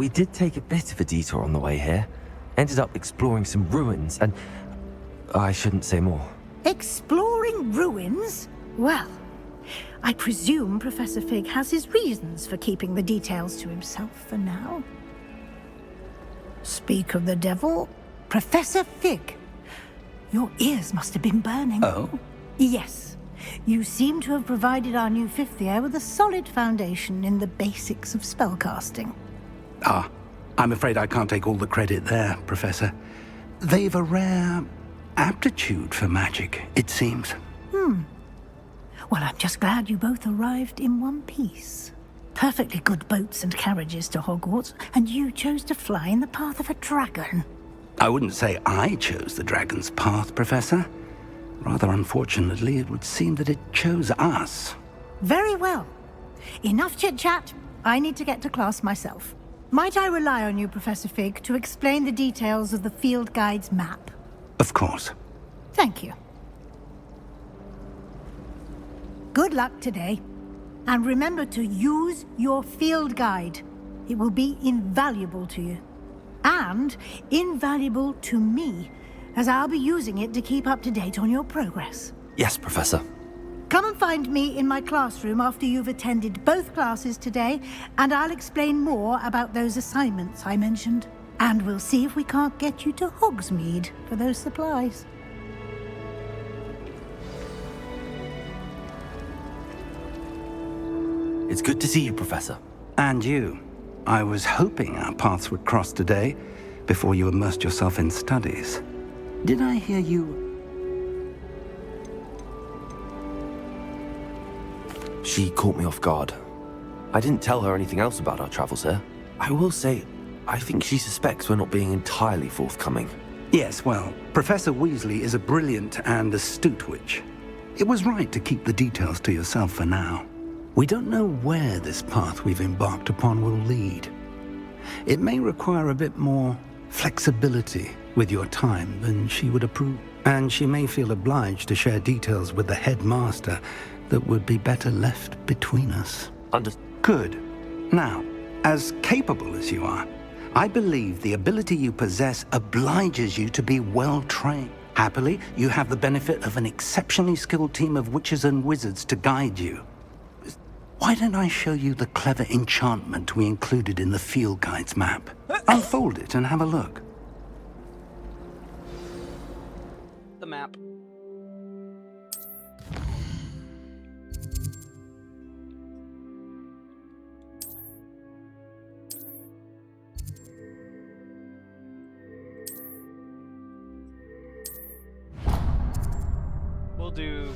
we did take a bit of a detour on the way here. Ended up exploring some ruins and... I shouldn't say more. Exploring ruins? Well, I presume Professor Fig has his reasons for keeping the details to himself for now. Speak of the devil, Professor Fig. Your ears must have been burning. Oh? Yes. You seem to have provided our new fifth year with a solid foundation in the basics of spellcasting. Ah, I'm afraid I can't take all the credit there, Professor. They've a rare aptitude for magic, it seems. Well, I'm just glad you both arrived in one piece. Perfectly good boats and carriages to Hogwarts, and you chose to fly in the path of a dragon. I wouldn't say I chose the dragon's path, Professor. Rather unfortunately, it would seem that it chose us. Very well. Enough chit-chat. I need to get to class myself. Might I rely on you, Professor Fig, to explain the details of the field guide's map? Of course. Thank you. Good luck today. And remember to use your field guide. It will be invaluable to you. And invaluable to me, as I'll be using it to keep up to date on your progress. Yes, Professor. Come and find me in my classroom after you've attended both classes today, and I'll explain more about those assignments I mentioned. And we'll see if we can't get you to Hogsmeade for those supplies. It's good to see you, Professor. And you. I was hoping our paths would cross today, before you immersed yourself in studies. Did I hear you? She caught me off guard. I didn't tell her anything else about our travels here. I will say, I think she suspects we're not being entirely forthcoming. Yes, well, Professor Weasley is a brilliant and astute witch. It was right to keep the details to yourself for now. We don't know where this path we've embarked upon will lead. It may require a bit more flexibility with your time than she would approve. And she may feel obliged to share details with the headmaster that would be better left between us. Good. Now, as capable as you are, I believe the ability you possess obliges you to be well-trained. Happily, you have the benefit of an exceptionally skilled team of witches and wizards to guide you. Why don't I show you the clever enchantment we included in the field guide's map? Unfold it and have a look. The map. We'll do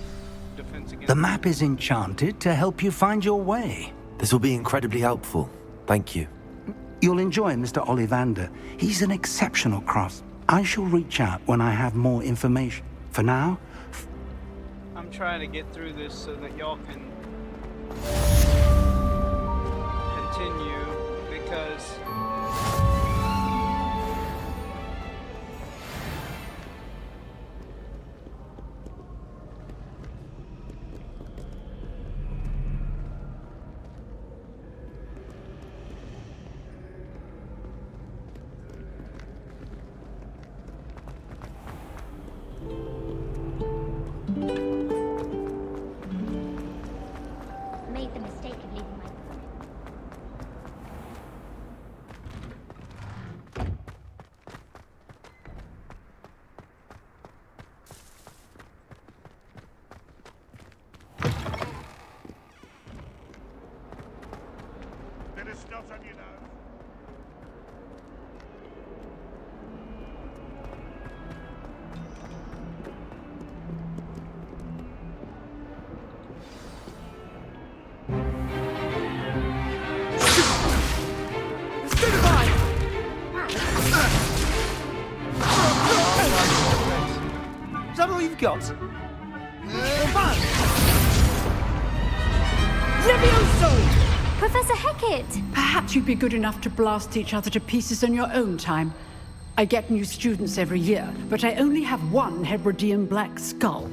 defense against... The map is enchanted to help you find your way. This will be incredibly helpful. Thank you. You'll enjoy Mr. Ollivander. He's an exceptional craftsman. I shall reach out when I have more information. For now... I'm trying to get through this so that y'all can continue, because... Made the mistake of leaving my... Bit of snot on your nose. Is that all you've got? Professor Hecat! Perhaps you'd be good enough to blast each other to pieces in your own time. I get new students every year, but I only have one Hebridean black skull.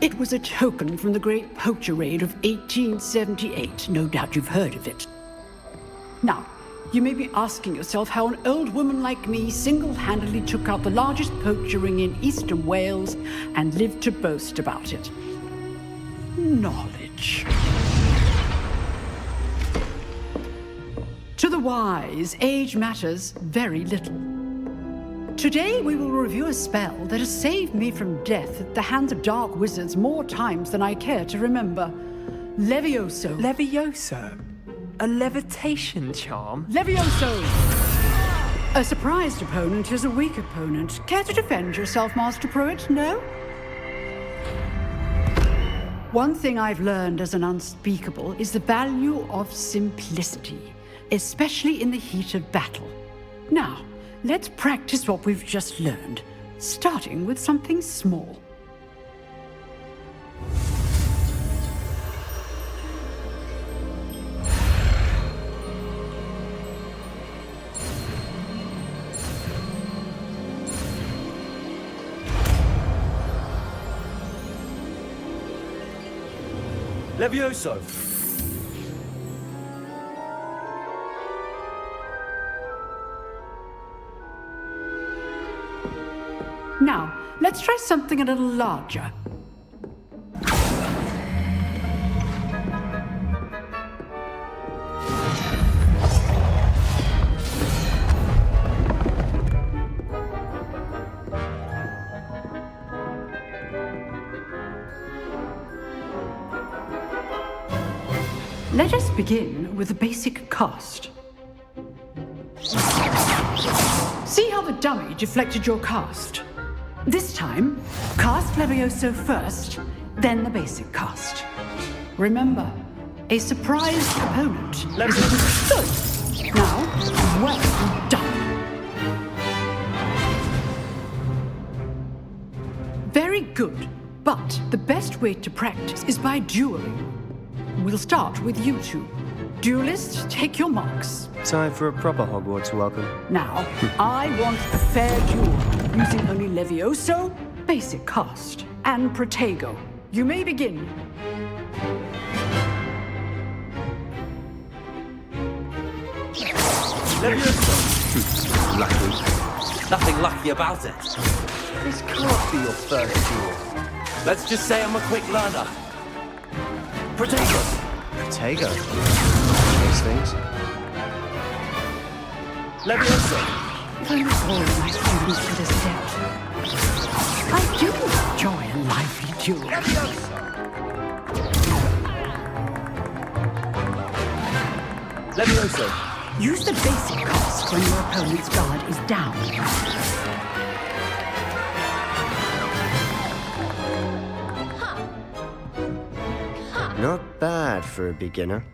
It was a token from the Great Poacher Raid of 1878. No doubt you've heard of it. Now, You may be asking yourself how an old woman like me single-handedly took out the largest poacher ring in eastern Wales and lived to boast about it. Knowledge. To the wise, age matters very little. Today we will review a spell that has saved me from death at the hands of dark wizards more times than I care to remember. Levioso. Levioso? A levitation charm? Levioso! A surprised opponent is a weak opponent. Care to defend yourself, Master Pruitt? No? One thing I've learned as an unspeakable is the value of simplicity, especially in the heat of battle. Now, let's practice what we've just learned, starting with something small. Levioso! Now, let's try something a little larger. Let us begin with the basic cast. See how the dummy deflected your cast? This time, cast Levioso first, then the basic cast. Remember, a surprised opponent is good. Now, well done. Very good, but the best way to practice is by dueling. We'll start with you two. Duelists, take your marks. Time for a proper Hogwarts welcome. Now, I want a fair duel, using only Levioso, basic cast, and Protego. You may begin. Levioso! Lucky. Nothing lucky about it. This can't be your first duel. Let's just say I'm a quick learner. Protego! Protego? Those things? Levioso! If I recall my students to this depth, I do enjoy a lively duel. Levioso! Use the basic cast when your opponent's guard is down. Not bad for a beginner.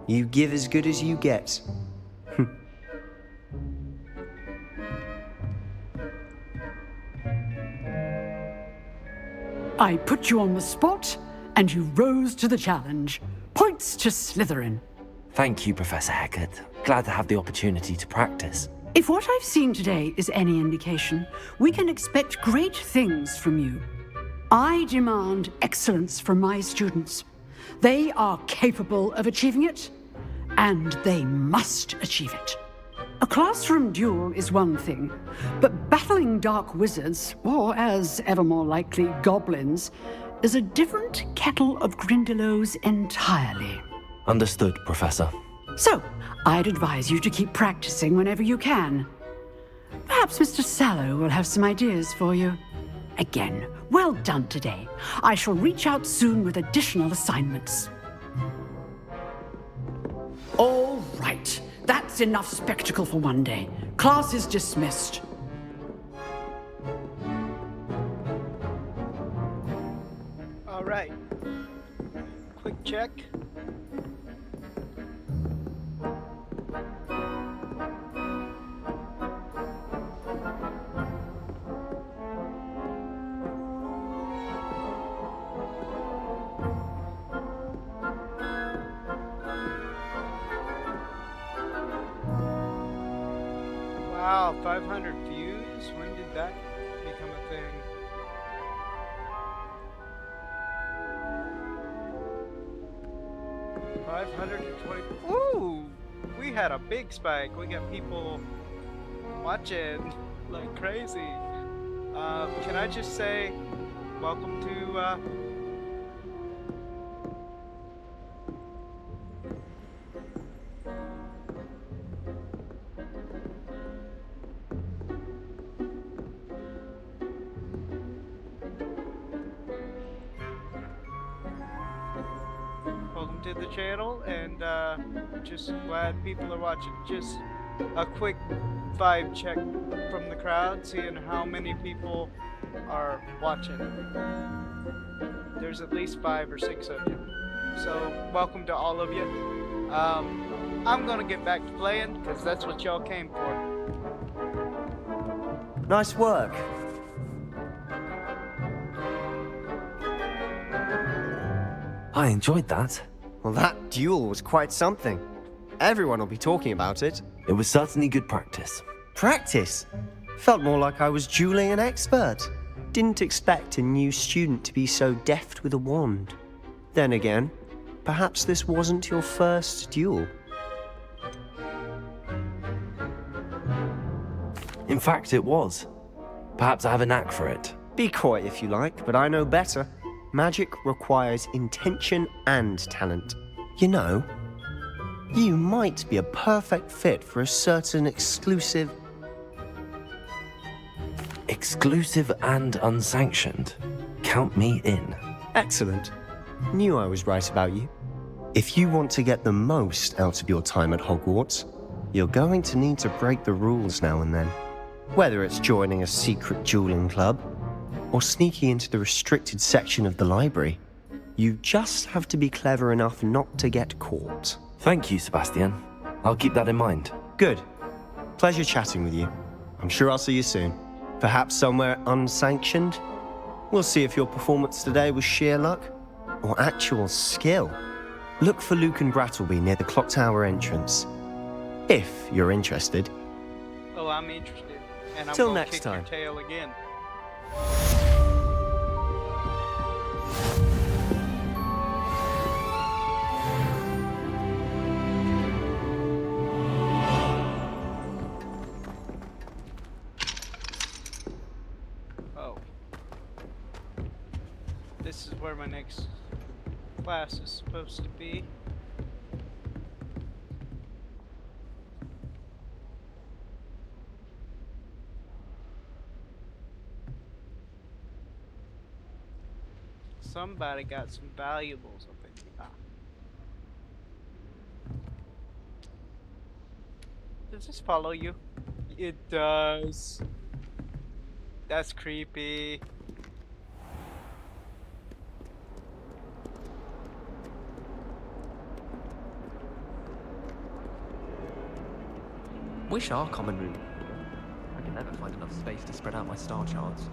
You give as good as you get. I put you on the spot, and you rose to the challenge. Points to Slytherin. Thank you, Professor Hecat. Glad to have the opportunity to practice. If what I've seen today is any indication, we can expect great things from you. I demand excellence from my students. They are capable of achieving it, and they must achieve it. A classroom duel is one thing, but battling dark wizards, or as ever more likely, goblins, is a different kettle of Grindylows entirely. Understood, Professor. So, I'd advise you to keep practicing whenever you can. Perhaps Mr. Sallow will have some ideas for you. Again, well done today. I shall reach out soon with additional assignments. All right. That's enough spectacle for one day. Class is dismissed. All right. Quick check. Wow, 500 views? When did that become a thing? $520. Ooh! we had a big spike. We got people watching like crazy. Can I just say, welcome to welcome to the channel, and just glad people are watching. Just a quick vibe check from the crowd, seeing how many people are watching. There's at least 5 or 6 of you, so welcome to all of you. I'm gonna get back to playing because that's what y'all came for. Nice work. I enjoyed that. Well, that duel was quite something. Everyone will be talking about it. It was certainly good practice. Practice? Felt more like I was dueling an expert. Didn't expect a new student to be so deft with a wand. Then again, perhaps this wasn't your first duel. In fact, it was. Perhaps I have a knack for it. Be coy if you like, but I know better. Magic requires intention and talent. You know, you might be a perfect fit for a certain exclusive... Exclusive and unsanctioned. Count me in. Excellent. Knew I was right about you. If you want to get the most out of your time at Hogwarts, you're going to need to break the rules now and then. Whether it's joining a secret dueling club, or sneaking into the restricted section of the library, you just have to be clever enough not to get caught. Thank you, Sebastian. I'll keep that in mind. Good. Pleasure chatting with you. I'm sure I'll see you soon. Perhaps somewhere unsanctioned? We'll see if your performance today was sheer luck or actual skill. Look for Luke and Brattleby near the clock tower entrance. If you're interested. Oh, I'm interested. And I'm Till gonna next kick time. your tail again. Oh. This is where my next class is supposed to be. Somebody got some valuables up in here. Ah. Does this follow you? It does. That's creepy. Wish our common room. I can never find enough space to spread out my star charts.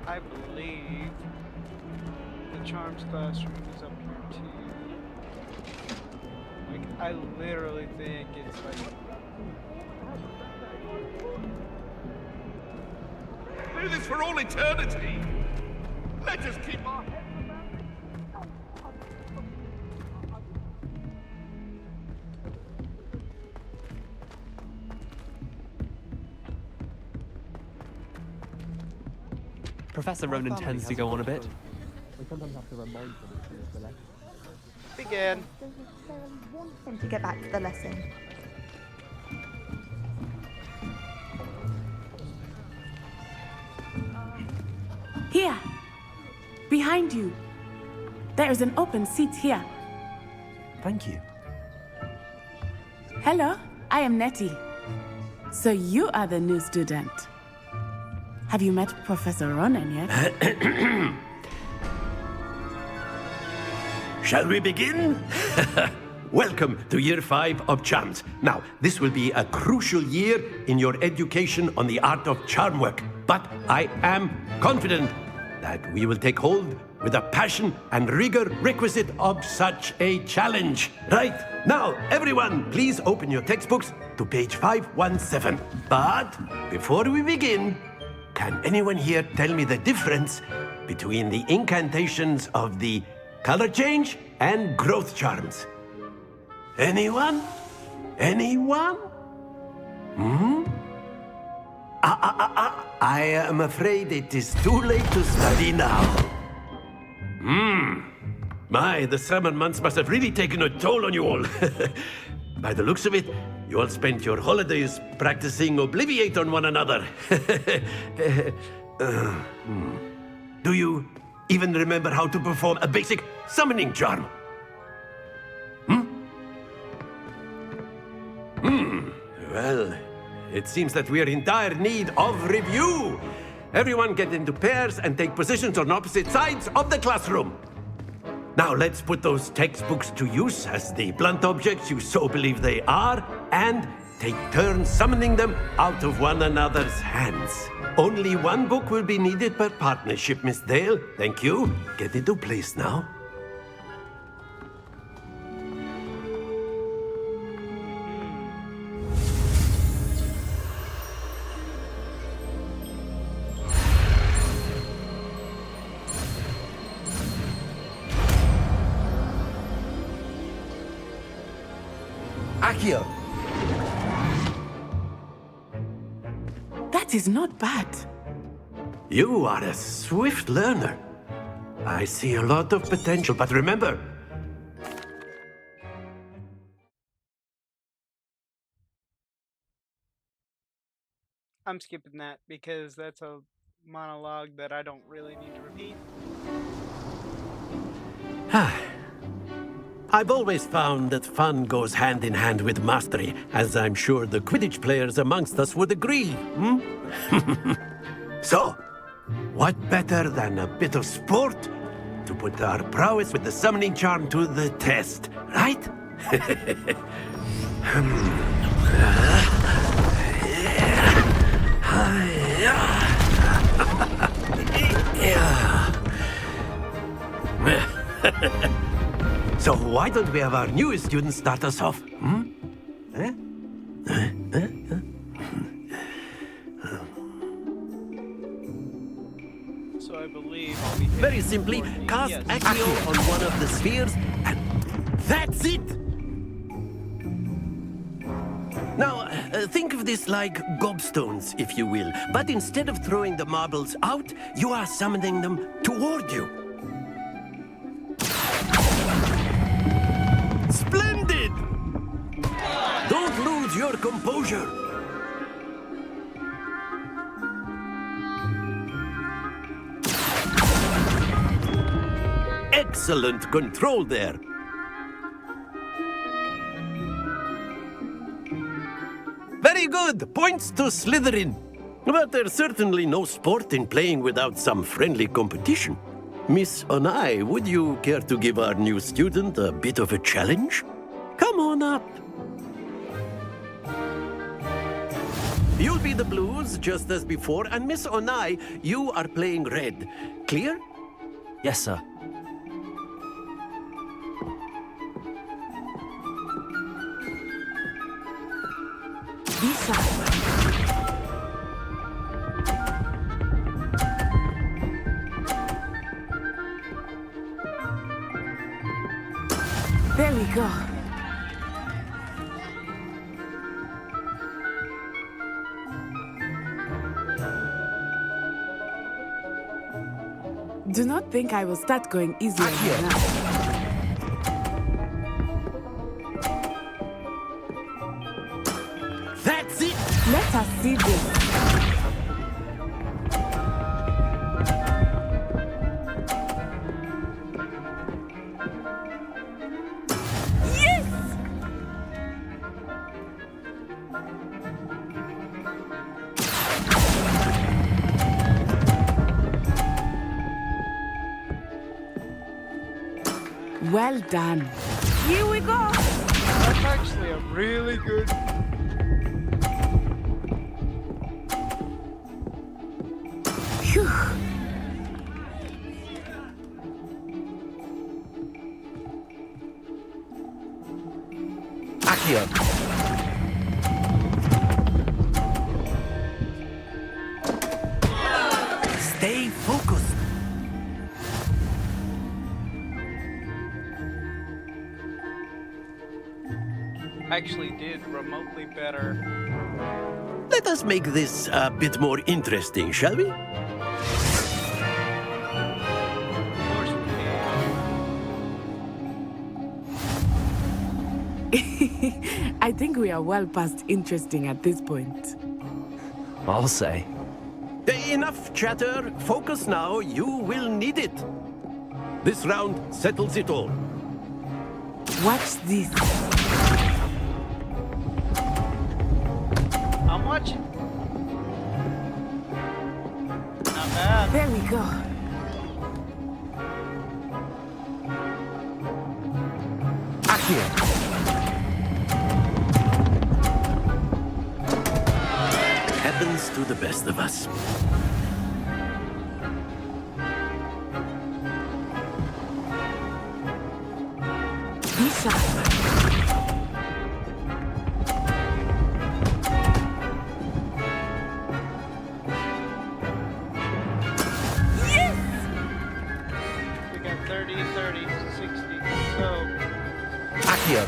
I believe the Charms classroom is up here too. Like, I literally think it's like... Do this for all eternity! Let us keep our heads. Professor Ronan tends to go on a bit. Begin. Want him to get back to the lesson. Here, behind you. There is an open seat here. Thank you. Hello, I am Nettie. So you are the new student. Have you met Professor Ronan yet? Shall we begin? Welcome to Year 5 of Charms. Now, this will be a crucial year in your education on the art of charm work. But I am confident that we will take hold with the passion and rigor requisite of such a challenge. Right, Now, everyone, please open your textbooks to page 517. But before we begin, can anyone here tell me the difference between the incantations of the color change and growth charms? Anyone? Anyone? I am afraid it is too late to study now. My, the summer months must have really taken a toll on you all. By the looks of it, you all spent your holidays practicing Obliviate on one another. Do you even remember how to perform a basic summoning charm? Well, it seems that we are in dire need of review. Everyone get into pairs and take positions on opposite sides of the classroom. Now let's put those textbooks to use as the blunt objects you so believe they are, and take turns summoning them out of one another's hands. Only one book will be needed per partnership, Miss Dale. Thank you. Get into place now. Accio! That is not bad. You are a swift learner. I see a lot of potential, but remember, I'm skipping that because that's a monologue that I don't really need to repeat. I've always found that fun goes hand in hand with mastery, as I'm sure the Quidditch players amongst us would agree. So, what better than a bit of sport to put our prowess with the summoning charm to the test, right? So why don't we have our newest student start us off? So I believe I'll be Very simply, cast Accio on one of the spheres, and that's it! Now, think of this like gobstones, if you will. But instead of throwing the marbles out, you are summoning them toward you. Splendid! Don't lose your composure. Excellent control there. Very good. Points to Slytherin. But there's certainly no sport in playing without some friendly competition. Miss Onai, would you care to give our new student a bit of a challenge? Come on up. You'll be the blues, just as before, and Miss Onai, you are playing red. Clear? Yes, sir. This side. There we go. Do not think I will start going easier now. That's it! Let us see this. Well done. Here we go. That's actually a really good. Phew. Accio. Stay focused. Actually did remotely better. Let us make this a bit more interesting, shall we? Of course we can. I think we are well past interesting at this point. I'll say. Enough chatter. Focus now. You will need it. This round settles it all. Watch this. I'm watching. Not bad. There we go. Accio. Happens to the best of us. Be sharp. We got 30, 30, 60. So, Accio.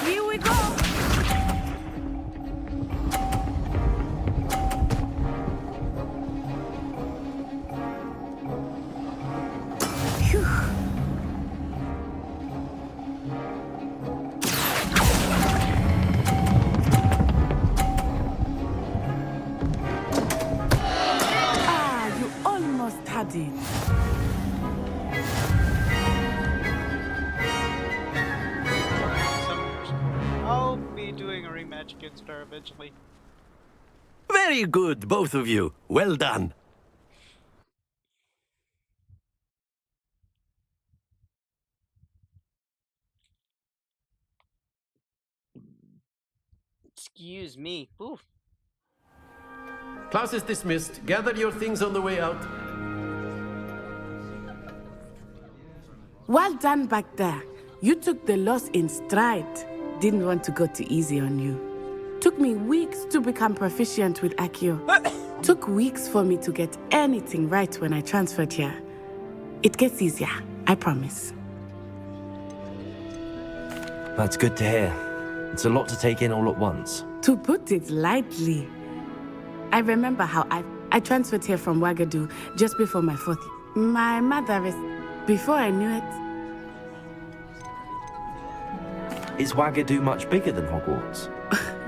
Here we go. Phew. Ah, you almost had it. I'll be doing a rematch against her eventually. Very good, both of you. Well done. Excuse me. Oof. Class is dismissed. Gather your things on the way out. Well done back there. You took the loss in stride. Didn't want to go too easy on you. Took me weeks to become proficient with Accio. Took weeks for me to get anything right when I transferred here. It gets easier, I promise. That's good to hear. It's a lot to take in all at once. To put it lightly, I remember how I transferred here from Wagadu just before my 4th. My mother is... Before I knew it... Is Wagadu much bigger than Hogwarts?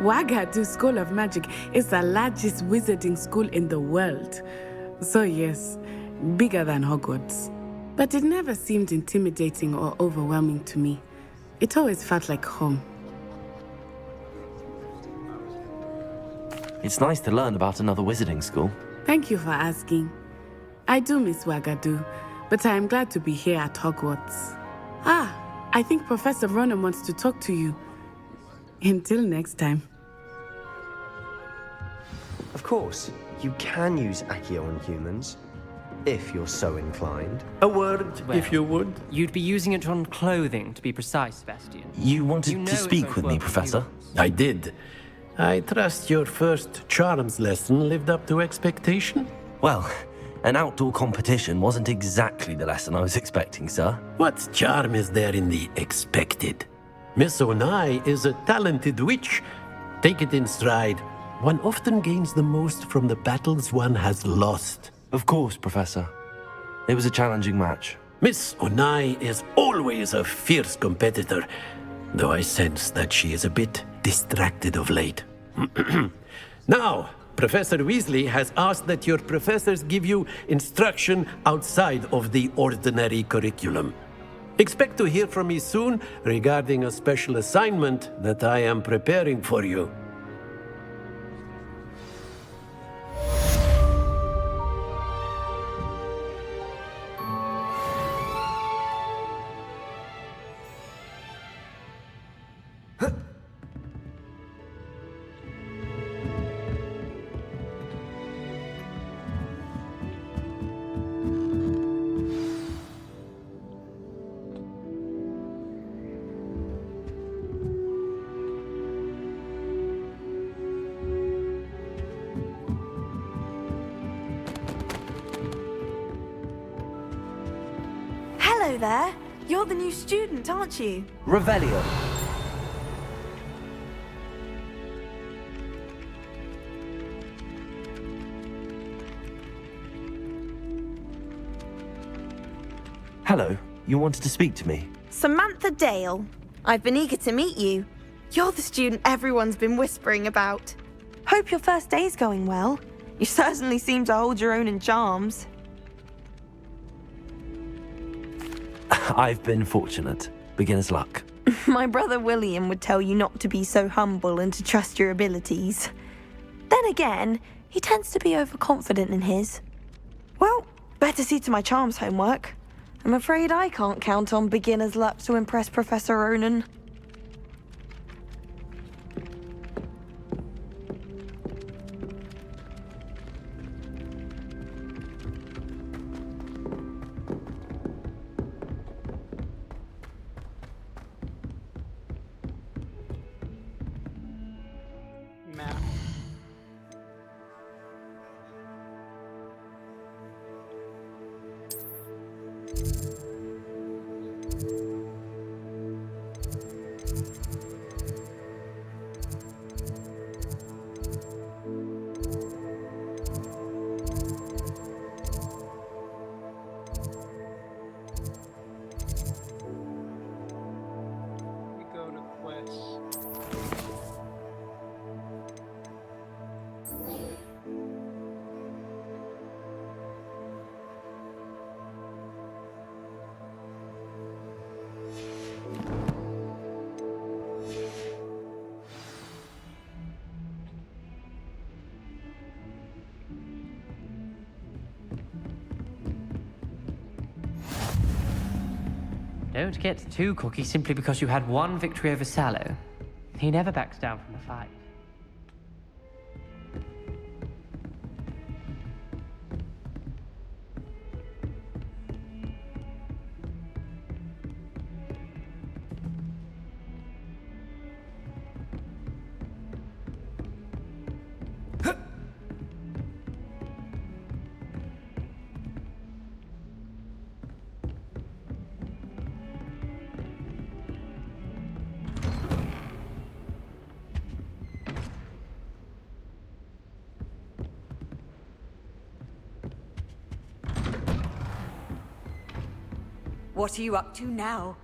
Wagadu School of Magic is the largest wizarding school in the world. So yes, bigger than Hogwarts. But it never seemed intimidating or overwhelming to me. It always felt like home. It's nice to learn about another wizarding school. Thank you for asking. I do miss Wagadu, but I am glad to be here at Hogwarts. Ah, I think Professor Ronan wants to talk to you. Until next time. Of course, you can use Accio on humans, if you're so inclined. A word, if you would. You'd be using it on clothing, to be precise, Sebastian. You wanted You know to it speak won't with me, work Professor? humans. I did. I trust your first charms lesson lived up to expectation? Well, an outdoor competition wasn't exactly the lesson I was expecting, sir. What charm is there in the expected? Miss Onai is a talented witch. Take it in stride. One often gains the most from the battles one has lost. Of course, Professor. It was a challenging match. Miss Onai is always a fierce competitor, though I sense that she is a bit distracted of late. Now, Professor Weasley has asked that your professors give you instruction outside of the ordinary curriculum. Expect to hear from me soon regarding a special assignment that I am preparing for you. Hello there. You're the new student, aren't you? Revelio. Hello, you wanted to speak to me? Samantha Dale. I've been eager to meet you. You're the student everyone's been whispering about. Hope your first day's going well. You certainly seem to hold your own in charms. I've been fortunate. Beginner's luck. My brother William would tell you not to be so humble and to trust your abilities. Then again, he tends to be overconfident in his. Well, better see to my charms homework. I'm afraid I can't count on beginner's luck to impress Professor Ronan. Map. We go to quest. Don't get too cocky simply because you had one victory over Sallow. He never backs down from a fight. What are you up to now?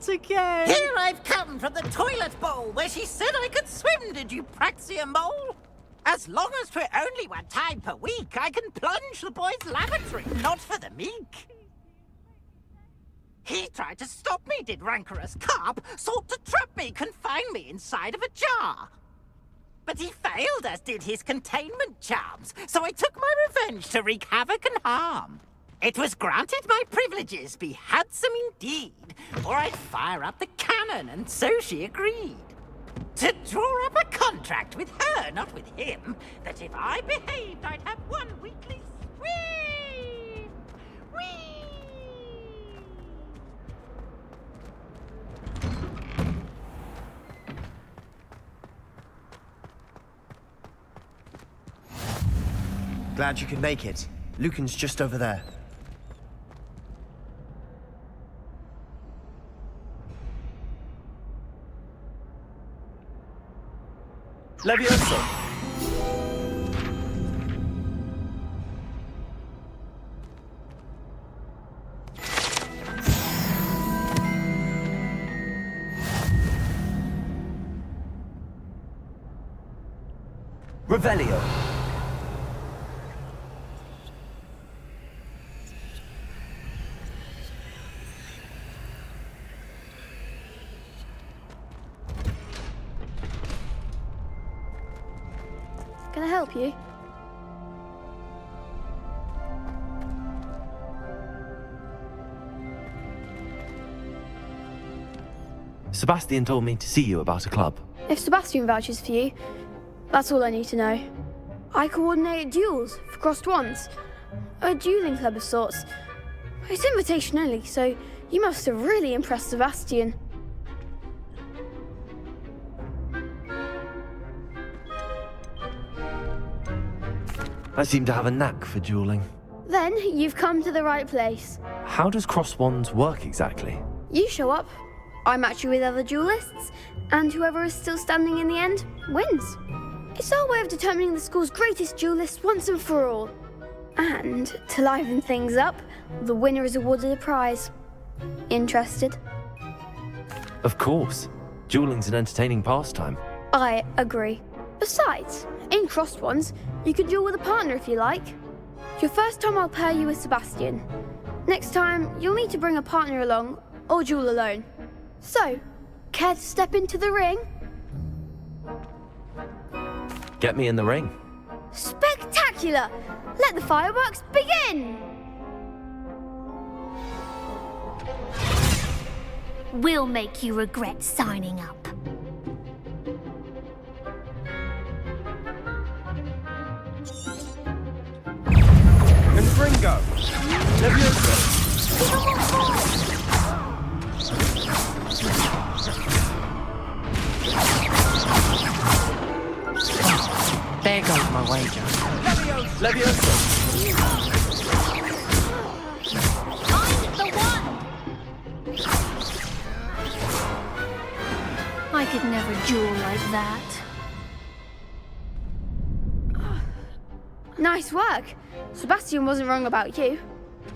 Again. Here I've come from the toilet bowl where she said I could swim, did you Praxia mole? As long as for only 1 time per week, I can plunge the boy's lavatory, not for the meek. He tried to stop me, did rancorous carp, sought to trap me, confine me inside of a jar. But he failed, as did his containment charms, so I took my revenge to wreak havoc and harm. It was granted my privileges be handsome indeed, or I'd fire up the cannon, and so she agreed. To draw up a contract with her, not with him, that if I behaved, I'd have 1 weekly swim! Whee! Glad you could make it. Lucan's just over there. Levioso! Revelio. Can I help you? Sebastian told me to see you about a club. If Sebastian vouches for you, that's all I need to know. I coordinate duels for crossed wands. A dueling club of sorts. It's invitation only, so you must have really impressed Sebastian. I seem to have a knack for dueling. Then you've come to the right place. How does cross wands work exactly? You show up, I match you with other duelists, and whoever is still standing in the end wins. It's our way of determining the school's greatest duelist once and for all. And to liven things up, the winner is awarded a prize. Interested? Of course. Dueling's an entertaining pastime. I agree. Besides, in crossed ones, you can duel with a partner if you like. Your first time I'll pair you with Sebastian. Next time, you'll need to bring a partner along, or duel alone. So, care to step into the ring? Get me in the ring. Spectacular! Let the fireworks begin! We'll make you regret signing up. Confringo! Levioso! There goes my wager. Levioso! I'm the one! I could never duel like that. Nice work. Sebastian wasn't wrong about you.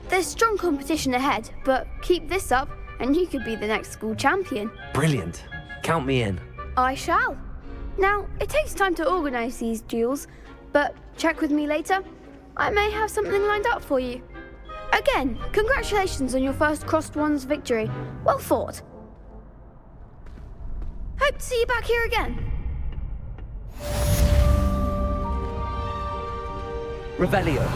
There's strong competition ahead, but keep this up and you could be the next school champion. Brilliant. Count me in. I shall. Now, it takes time to organise these duels, but check with me later. I may have something lined up for you. Again, congratulations on your first crossed wands victory. Well fought. Hope to see you back here again. Revelio.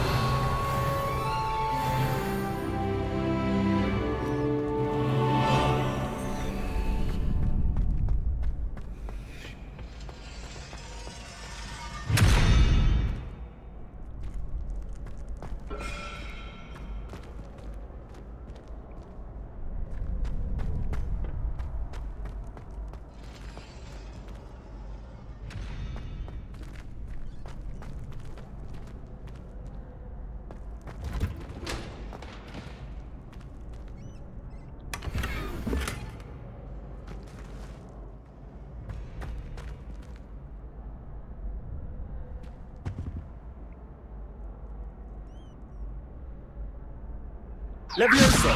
Levioso!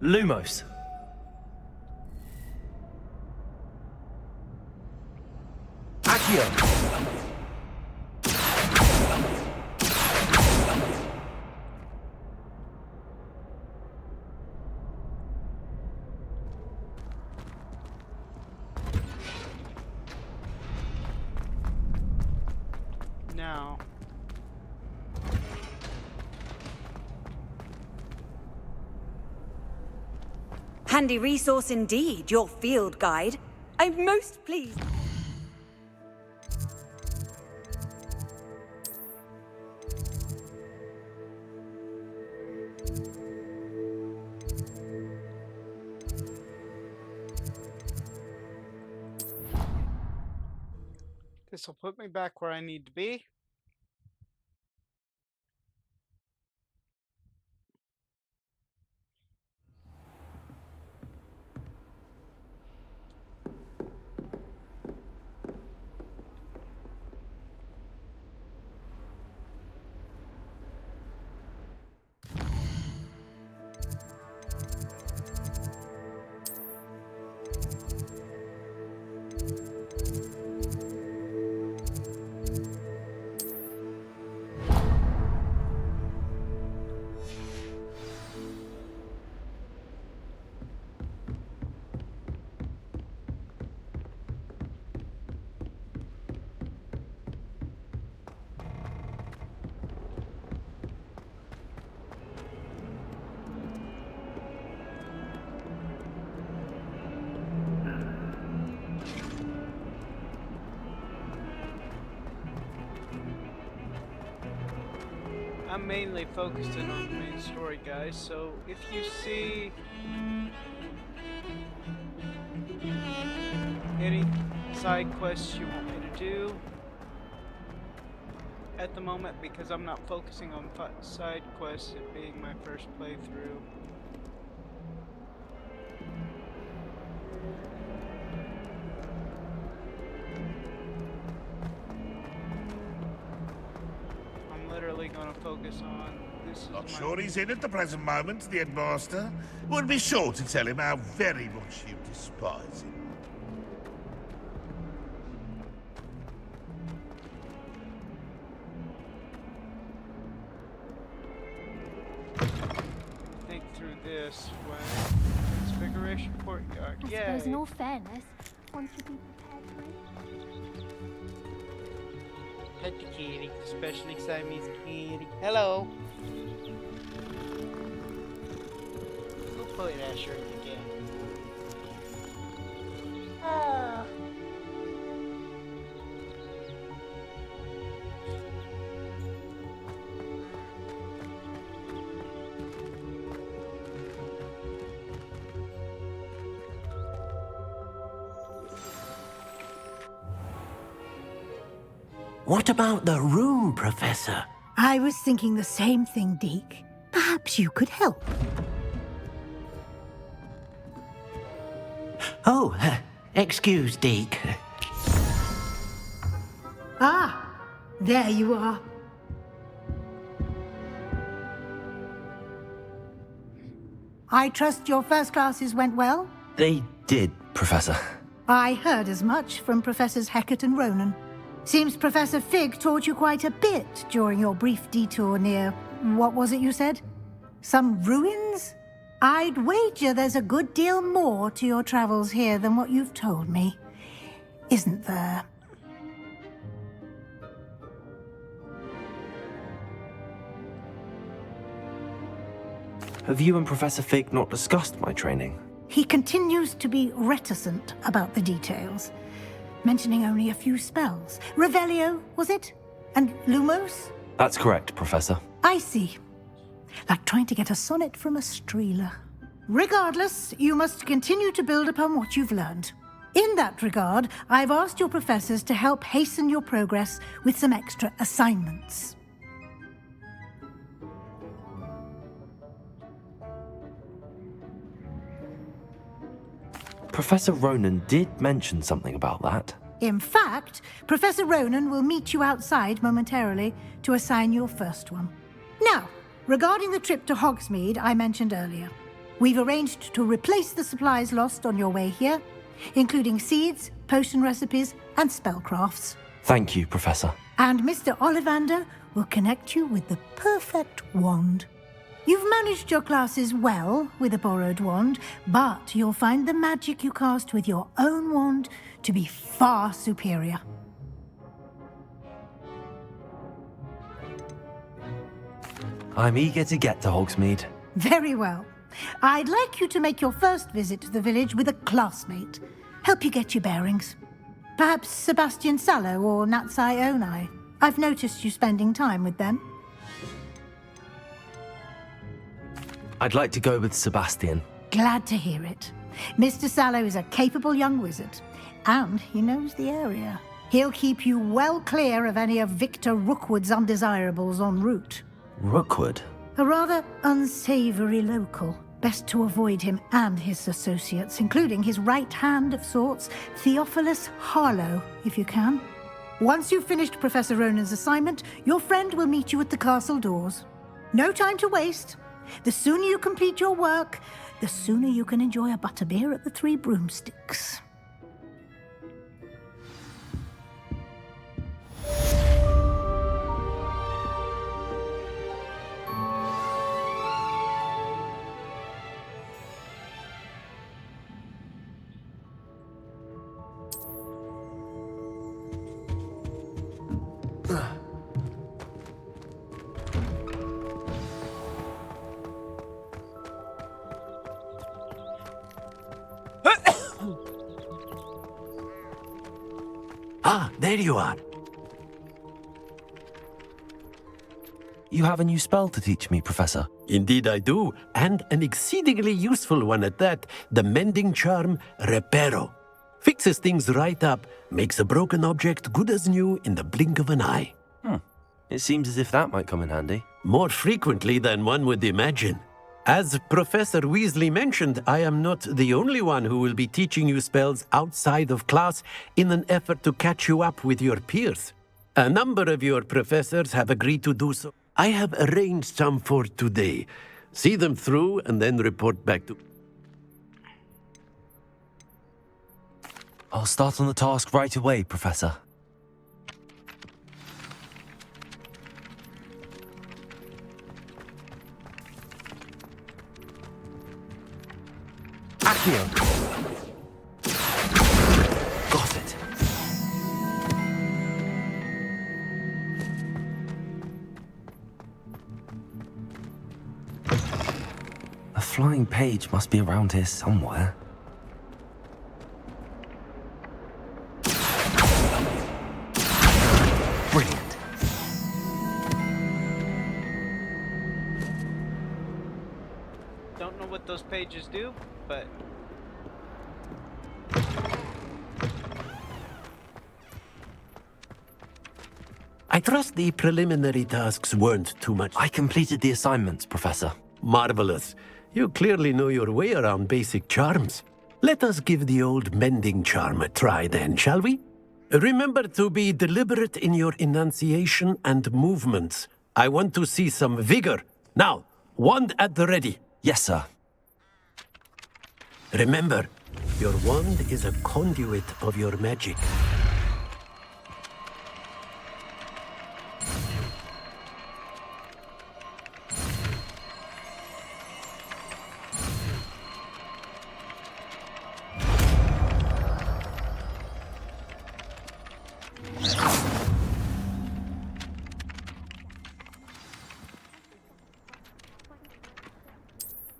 Lumos. Accio. Now. Handy resource indeed, your field guide. I'm most pleased. This will put me back where I need to be. I'm mainly focused in on the main story, guys, so if you see any side quests you want me to do at the moment, because I'm not focusing on side quests, it being my first playthrough. I'm literally gonna focus on this. Not sure he's in at the present moment, the headmaster. Would be sure to tell him how very much you despise him. Think through this way. Transfiguration Courtyard. I Yay! suppose in all fairness, one should be prepared for it. Pet the kitty, especially Siamese kitty. Hello! Who put Asher in the game? Ah! What about the room, Professor? I was thinking the same thing, Deke. Perhaps you could help. Oh, excuse, Deke. Ah, there you are. I trust your first classes went well? They did, Professor. I heard as much from Professors Hecat and Ronan. Seems Professor Fig taught you quite a bit during your brief detour near... what was it you said? Some ruins? I'd wager there's a good deal more to your travels here than what you've told me. Isn't there? Have you and Professor Fig not discussed my training? He continues to be reticent about the details, mentioning only a few spells. Revelio, was it? And Lumos? That's correct, Professor. I see. Like trying to get a sonnet from a streeler. Regardless, you must continue to build upon what you've learned. In that regard, I've asked your professors to help hasten your progress with some extra assignments. Professor Ronan did mention something about that. In fact, Professor Ronan will meet you outside momentarily to assign your first one. Now, regarding the trip to Hogsmeade I mentioned earlier, we've arranged to replace the supplies lost on your way here, including seeds, potion recipes, and spellcrafts. Thank you, Professor. And Mr. Ollivander will connect you with the perfect wand. You've managed your classes well with a borrowed wand, but you'll find the magic you cast with your own wand to be far superior. I'm eager to get to Hogsmeade. Very well. I'd like you to make your first visit to the village with a classmate. Help you get your bearings. Perhaps Sebastian Sallow or Natsai Onai. I've noticed you spending time with them. I'd like to go with Sebastian. Glad to hear it. Mr. Sallow is a capable young wizard, and he knows the area. He'll keep you well clear of any of Victor Rookwood's undesirables en route. Rookwood? A rather unsavory local. Best to avoid him and his associates, including his right hand of sorts, Theophilus Harlow, if you can. Once you've finished Professor Ronan's assignment, your friend will meet you at the castle doors. No time to waste. The sooner you complete your work, the sooner you can enjoy a butterbeer at the Three Broomsticks. Ah, there you are. you have a new spell to teach me, Professor. Indeed I do, and an exceedingly useful one at that, the mending charm Reparo. Fixes things right up, makes a broken object good as new in the blink of an eye. It seems as if that might come in handy. More frequently than one would imagine. As Professor Weasley mentioned, I am not the only one who will be teaching you spells outside of class in an effort to catch you up with your peers. A number of your professors have agreed to do so. I have arranged some for today. See them through and then report back to... I'll start on the task right away, Professor. Accio! Got it. A flying page must be around here somewhere. Brilliant. Don't know what those pages do, but... I trust the preliminary tasks weren't too much. I completed the assignments, Professor. Marvelous. You clearly know your way around basic charms. Let us give the old mending charm a try then, shall we? Remember to be deliberate in your enunciation and movements. I want to see some vigor. Now, wand at the ready. Yes, sir. Remember, your wand is a conduit of your magic.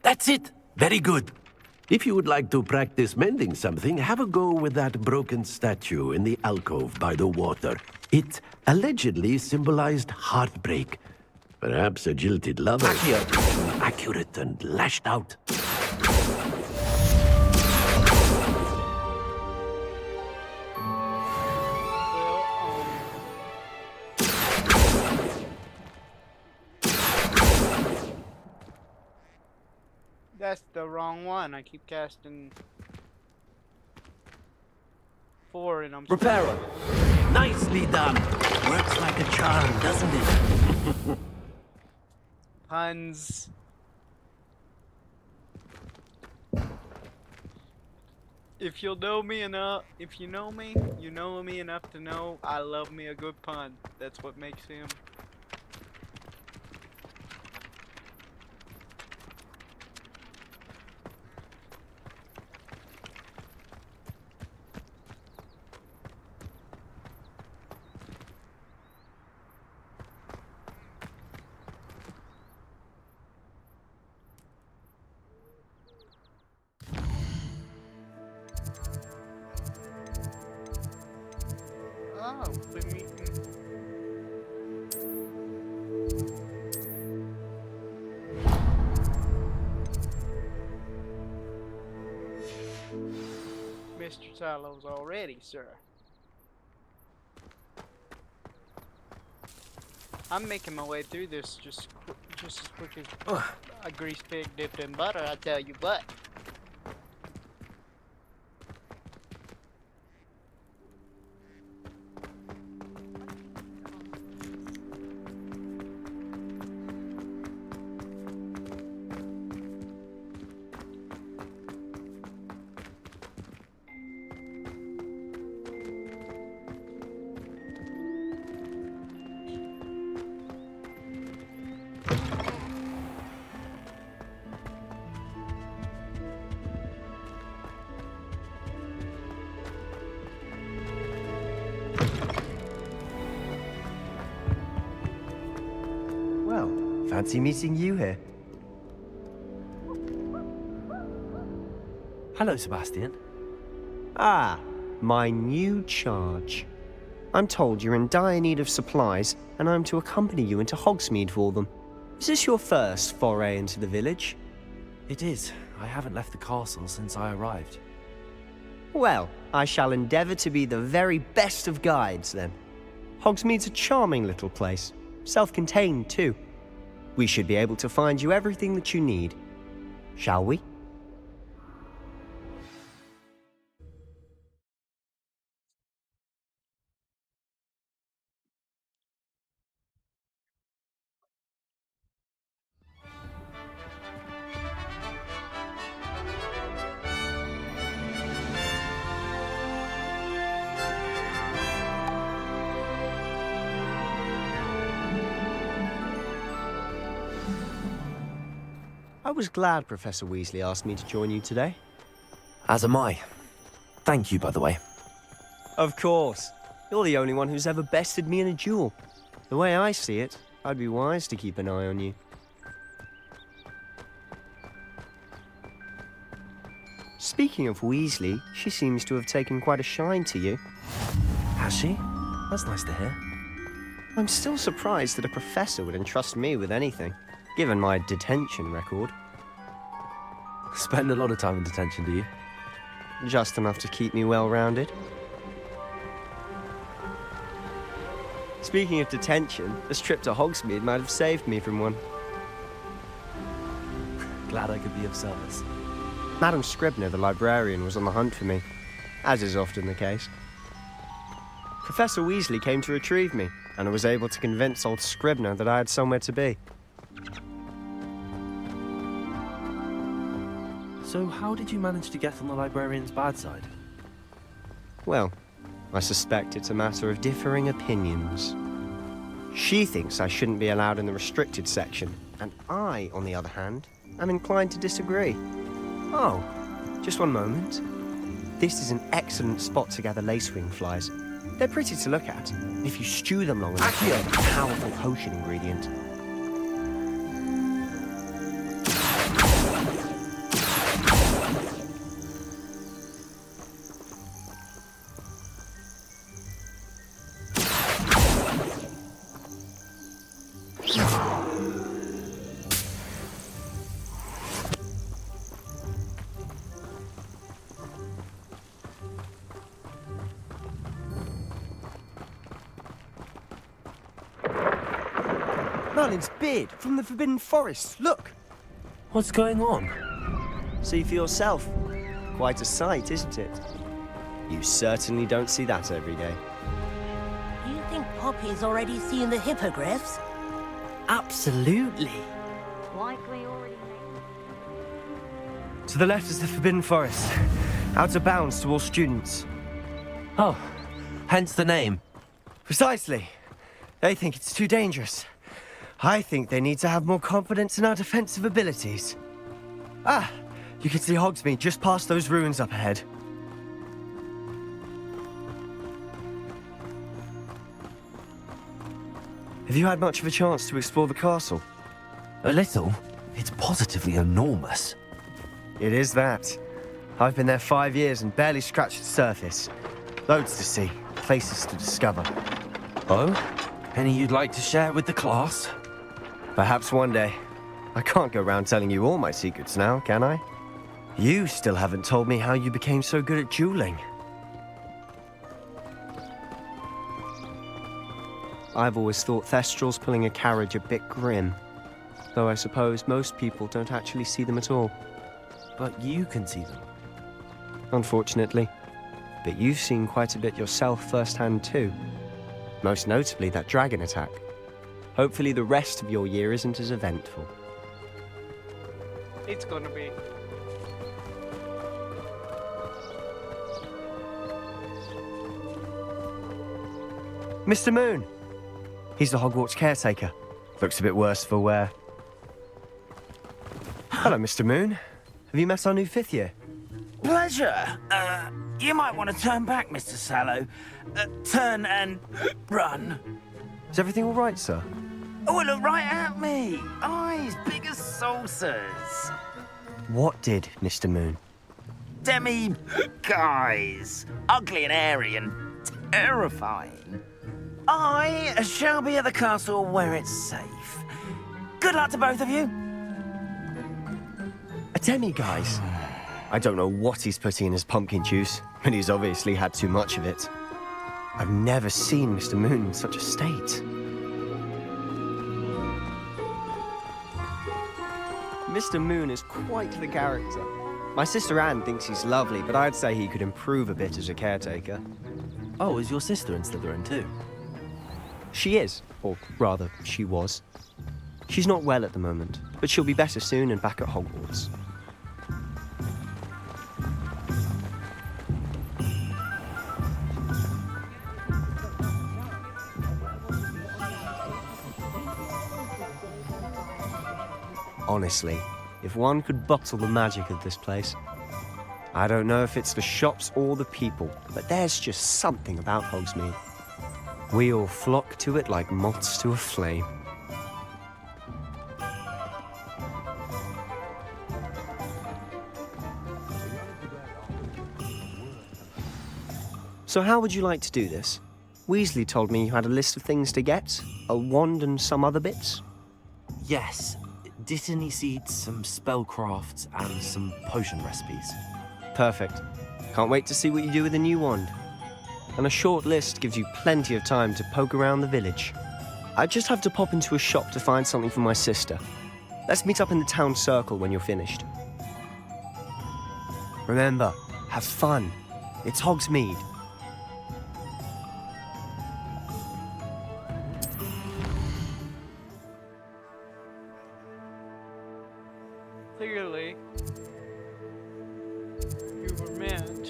That's it! Very good. If you would like to practice mending something, have a go with that broken statue in the alcove by the water. It allegedly symbolized heartbreak. Perhaps a jilted lover. Accurate and lashed out. That's the wrong one. I keep casting 4 and I'm... Reparo. Nicely done. Works like a charm, doesn't it? Puns. If you'll know me enough, if you know me enough to know I love me a good pun. That's what makes him. Oh, we're meeting. Mr. Sallow's already, sir. I'm making my way through this just as quick as a grease pig dipped in butter, I tell you what. Well, fancy meeting you here. Hello, Sebastian. Ah, my new charge. I'm told you're in dire need of supplies, and I'm to accompany you into Hogsmeade for them. Is this your first foray into the village? It is. I haven't left the castle since I arrived. Well, I shall endeavour to be the very best of guides, then. Hogsmeade's a charming little place, self-contained too. We should be able to find you everything that you need. Shall we? I was glad Professor Weasley asked me to join you today. As am I. Thank you, by the way. Of course. You're the only one who's ever bested me in a duel. The way I see it, I'd be wise to keep an eye on you. Speaking of Weasley, she seems to have taken quite a shine to you. Has she? That's nice to hear. I'm still surprised that a professor would entrust me with anything, given my detention record. Spend a lot of time in detention, do you? Just enough to keep me well-rounded. Speaking of detention, this trip to Hogsmeade might have saved me from one. Glad I could be of service. Madam Scribner, the librarian, was on the hunt for me, as is often the case. Professor Weasley came to retrieve me, and I was able to convince old Scribner that I had somewhere to be. So how did you manage to get on the librarian's bad side? Well, I suspect it's a matter of differing opinions. She thinks I shouldn't be allowed in the restricted section, and I, on the other hand, am inclined to disagree. Oh, just one moment. This is an excellent spot to gather lacewing flies. They're pretty to look at. If you stew them long enough, they're a powerful potion ingredient. Merlin's beard from the Forbidden Forest. Look! What's going on? See for yourself. Quite a sight, isn't it? You certainly don't see that every day. Do you think Poppy's already seen the hippogriffs? Absolutely. Likely already. To the left is the Forbidden Forest. Out of bounds to all students. Oh, hence the name. Precisely. They think it's too dangerous. I think they need to have more confidence in our defensive abilities. Ah, you can see Hogsmeade just past those ruins up ahead. Have you had much of a chance to explore the castle? A little. It's positively enormous. It is that. I've been there 5 years and barely scratched the surface. Loads to see, places to discover. Oh? Any you'd like to share with the class? Perhaps one day. I can't go around telling you all my secrets now, can I? You still haven't told me how you became so good at dueling. I've always thought Thestrals pulling a carriage a bit grim. Though I suppose most people don't actually see them at all. But you can see them. Unfortunately. But you've seen quite a bit yourself firsthand too. Most notably that dragon attack. Hopefully the rest of your year isn't as eventful. It's gonna be. Mr. Moon! He's the Hogwarts caretaker. Looks a bit worse for wear. Hello, Mr. Moon. Have you met our new 5th year? Pleasure. You might want to turn back, Mr. Sallow. Turn and run. Is everything all right, sir? Oh, look right at me. Eyes big as saucers. What did, Mr. Moon? Guys. Ugly and hairy and terrifying. I shall be at the castle where it's safe. Good luck to both of you. A demi-guise? I don't know what he's putting in his pumpkin juice, but he's obviously had too much of it. I've never seen Mr. Moon in such a state. Mr. Moon is quite the character. My sister Anne thinks he's lovely, but I'd say he could improve a bit as a caretaker. Oh, is your sister in Slytherin too? She is, or rather, she was. She's not well at the moment, but she'll be better soon and back at Hogwarts. Honestly, if one could bottle the magic of this place. I don't know if it's the shops or the people, but there's just something about Hogsmeade. We all flock to it like moths to a flame. So how would you like to do this? Weasley told me you had a list of things to get, a wand and some other bits. Yes. Didn't he seed some spellcrafts and some potion recipes? Perfect. Can't wait to see what you do with the new wand. And a short list gives you plenty of time to poke around the village. I just have to pop into a shop to find something for my sister. Let's meet up in the town circle when you're finished. Remember, have fun. It's Hogsmeade. Clearly, you were meant.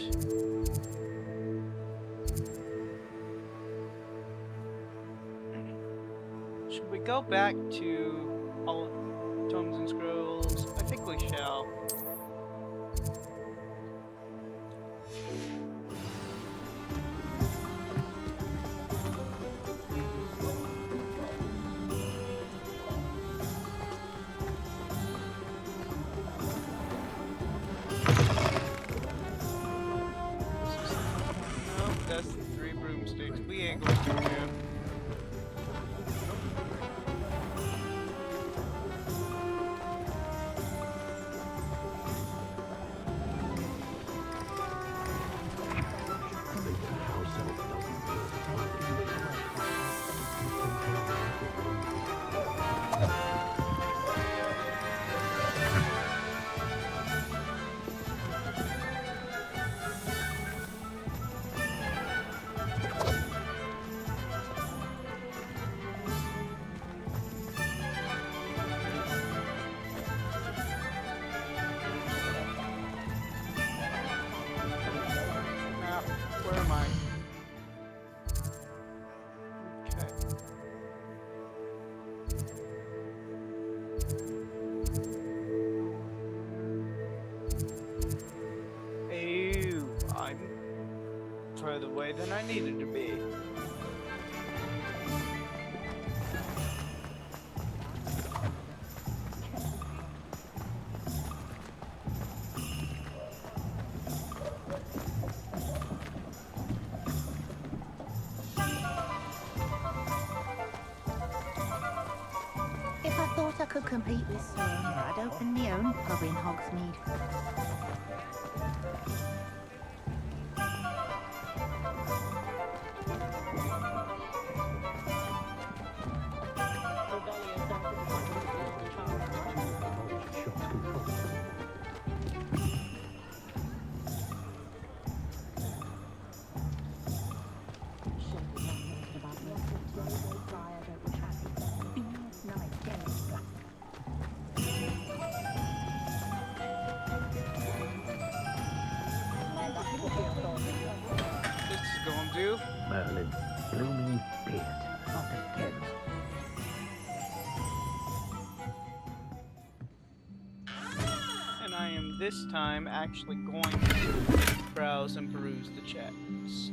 Should we go back to all Tomes and Scrolls? I think we shall. That's the 3 broomsticks. We ain't going to do. Where am I? Okay. Ew, I'm further away than I needed to be. If I thought I could compete with Sloane, I'd open my own pub in Hogsmeade. This is gonna do. Merlin's blooming beard, not again. And I am this time actually going to browse and peruse the chest.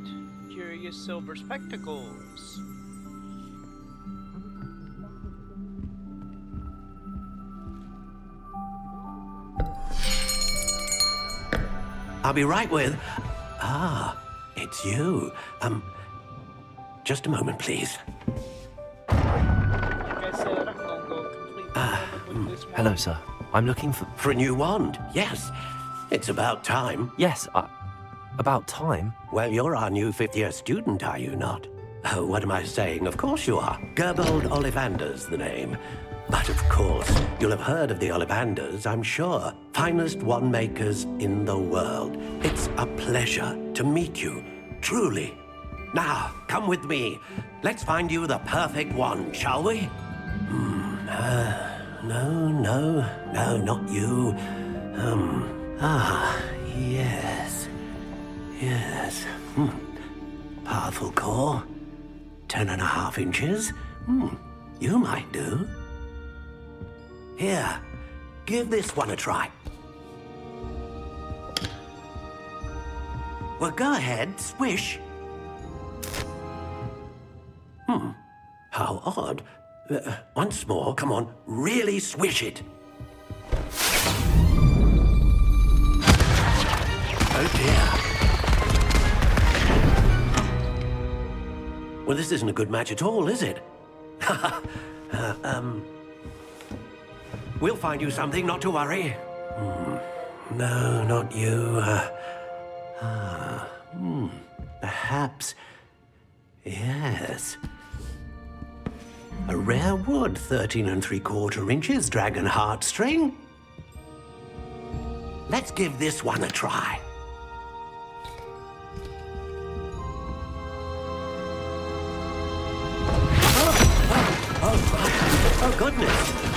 Curious silver spectacles. I'll be right with... Ah, it's you. Just a moment, please. Like I said, I'm gonna go completely random with this one. Hello, sir. I'm looking for... For a new wand, yes. It's about time. Yes, about time? Well, you're our new fifth-year student, are you not? Oh, what am I saying? Of course you are. Gerbold Ollivander's the name. But of course, you'll have heard of the Ollivanders, I'm sure. Finest wand makers in the world. It's a pleasure to meet you, truly. Now, come with me. Let's find you the perfect wand, shall we? No, not you. Yes. Powerful core. 10.5 inches. You might do. Here, give this one a try. Well, go ahead, swish. How odd. Once more, come on, really swish it. Oh dear. Well, this isn't a good match at all, is it? We'll find you something, not to worry. No, not you. Perhaps. Yes. A rare wood, 13 3/4 inches, dragon heartstring. Let's give this one a try. Oh, goodness.